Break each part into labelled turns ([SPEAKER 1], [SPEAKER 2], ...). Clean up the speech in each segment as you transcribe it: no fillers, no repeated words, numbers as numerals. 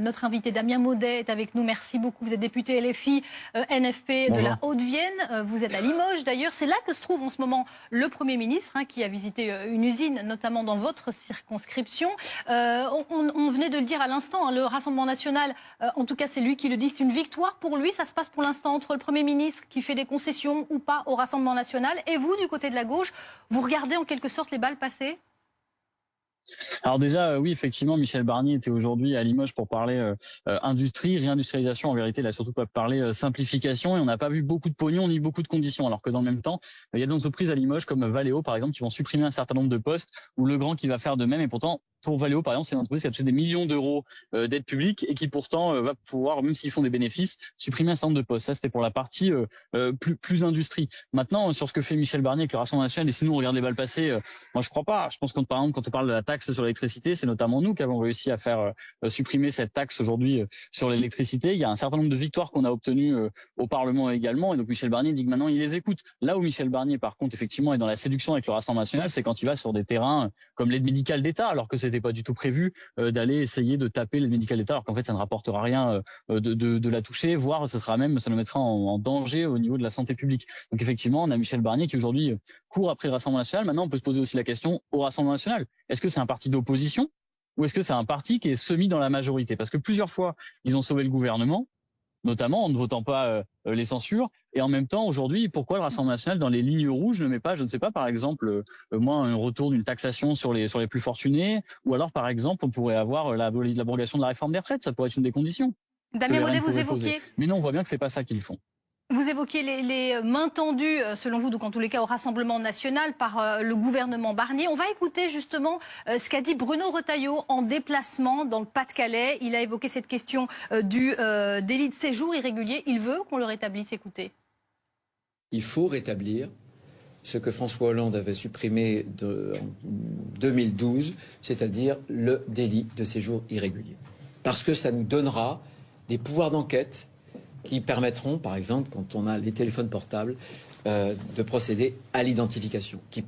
[SPEAKER 1] Notre invité Damien Maudet est avec nous. Merci beaucoup. Vous êtes député LFI NFP de la Haute-Vienne. Vous êtes à Limoges d'ailleurs. C'est là que se trouve en ce moment le Premier ministre qui a visité une usine, notamment dans votre circonscription. On venait de le dire à l'instant, le Rassemblement national, en tout cas c'est lui qui le dit, c'est une victoire pour lui. Ça se passe pour l'instant entre le Premier ministre qui fait des concessions ou pas au Rassemblement national et vous, du côté de la gauche, vous regardez en quelque sorte les balles passer?
[SPEAKER 2] Alors déjà, oui, effectivement, Michel Barnier était aujourd'hui à Limoges pour parler industrie, réindustrialisation. En vérité, il a surtout pas parlé simplification et on n'a pas vu beaucoup de pognon ni beaucoup de conditions. Alors que dans le même temps, il y a des entreprises à Limoges comme Valeo, par exemple, qui vont supprimer un certain nombre de postes ou Legrand qui va faire de même. Et pourtant, pour Valeo, par exemple, c'est une entreprise qui a touché des millions d'euros d'aide publique et qui pourtant va pouvoir, même s'ils font des bénéfices, supprimer un certain nombre de postes. Ça, c'était pour la partie plus industrie. Maintenant, sur ce que fait Michel Barnier avec le Rassemblement national, et si nous on regarde les balles passer, moi je crois pas. Je pense que par exemple, quand on parle de la taxe sur l'électricité, c'est notamment nous qui avons réussi à faire supprimer cette taxe aujourd'hui sur l'électricité. Il y a un certain nombre de victoires qu'on a obtenues au Parlement également, et donc Michel Barnier dit que maintenant il les écoute. Là où Michel Barnier, par contre, effectivement, est dans la séduction avec le Rassemblement national, c'est quand il va sur des terrains comme l'aide médicale d'État, alors que c'était pas du tout prévu d'aller essayer de taper l'aide médicale d'État, alors qu'en fait ça ne rapportera rien de la toucher, voire ça nous mettra en danger au niveau de la santé publique. Donc effectivement, on a Michel Barnier qui aujourd'hui court après le Rassemblement national. Maintenant, on peut se poser aussi la question au Rassemblement national. Est-ce que c'est un parti d'opposition ou est-ce que c'est un parti qui est semi dans la majorité? Parce que plusieurs fois, ils ont sauvé le gouvernement, notamment en ne votant pas les censures. Et en même temps, aujourd'hui, pourquoi le Rassemblement national, dans les lignes rouges, ne met pas, je ne sais pas, par exemple, un retour d'une taxation sur les plus fortunés, ou alors, par exemple, on pourrait avoir l'abrogation de la réforme des retraites. Ça pourrait être une des conditions.
[SPEAKER 1] Damien Maudet, vous évoquiez.
[SPEAKER 2] Mais non, on voit bien que c'est pas ça qu'ils font.
[SPEAKER 1] Vous évoquiez les mains tendues, selon vous, donc en tous les cas au Rassemblement national, par le gouvernement Barnier. On va écouter justement ce qu'a dit Bruno Retailleau en déplacement dans le Pas-de-Calais. Il a évoqué cette question du délit de séjour irrégulier. Il veut qu'on le rétablisse. Écoutez.
[SPEAKER 3] Il faut rétablir ce que François Hollande avait supprimé en 2012, c'est-à-dire le délit de séjour irrégulier. Parce que ça nous donnera des pouvoirs d'enquête qui permettront, par exemple, quand on a les téléphones portables, de procéder à l'identification, qui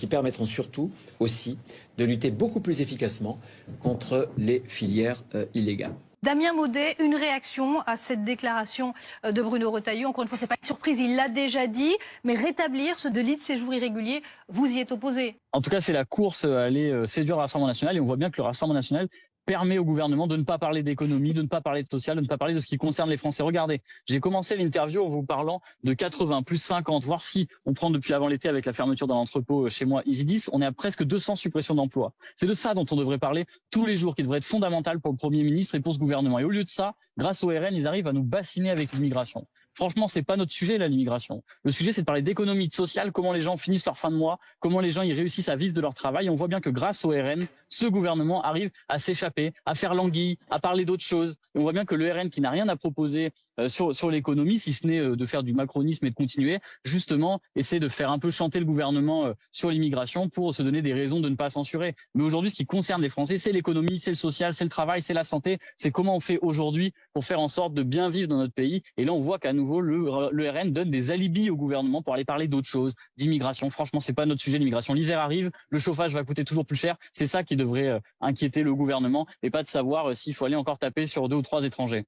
[SPEAKER 3] permettront surtout aussi de lutter beaucoup plus efficacement contre les filières illégales.
[SPEAKER 1] Damien Maudet, une réaction à cette déclaration de Bruno Retailleau. Encore une fois, ce n'est pas une surprise, il l'a déjà dit, mais rétablir ce délit de séjour irrégulier, vous y êtes opposé.
[SPEAKER 2] En tout cas, c'est la course à aller séduire le Rassemblement national, et on voit bien que le Rassemblement national permet au gouvernement de ne pas parler d'économie, de ne pas parler de social, de ne pas parler de ce qui concerne les Français. Regardez, j'ai commencé l'interview en vous parlant de 80 plus 50, voire si on prend depuis avant l'été avec la fermeture d'un entrepôt chez moi, Isidis, on est à presque 200 suppressions d'emplois. C'est de ça dont on devrait parler tous les jours, qui devrait être fondamental pour le Premier ministre et pour ce gouvernement. Et au lieu de ça, grâce au RN, ils arrivent à nous bassiner avec l'immigration. Franchement, c'est pas notre sujet, là, l'immigration. Le sujet, c'est de parler d'économie, de social, comment les gens finissent leur fin de mois, comment les gens y réussissent à vivre de leur travail. Et on voit bien que grâce au RN, ce gouvernement arrive à s'échapper, à faire l'anguille, à parler d'autres choses. Et on voit bien que le RN, qui n'a rien à proposer sur l'économie, si ce n'est de faire du macronisme et de continuer, justement, essaie de faire un peu chanter le gouvernement sur l'immigration pour se donner des raisons de ne pas censurer. Mais aujourd'hui, ce qui concerne les Français, c'est l'économie, c'est le social, c'est le travail, c'est la santé. C'est comment on fait aujourd'hui pour faire en sorte de bien vivre dans notre pays. Et là, on voit qu'à nouveau, le RN donne des alibis au gouvernement pour aller parler d'autres choses, d'immigration. Franchement, c'est pas notre sujet, l'immigration. L'hiver arrive, le chauffage va coûter toujours plus cher. C'est ça qui devrait inquiéter le gouvernement et pas de savoir s'il faut aller encore taper sur 2 ou 3 étrangers.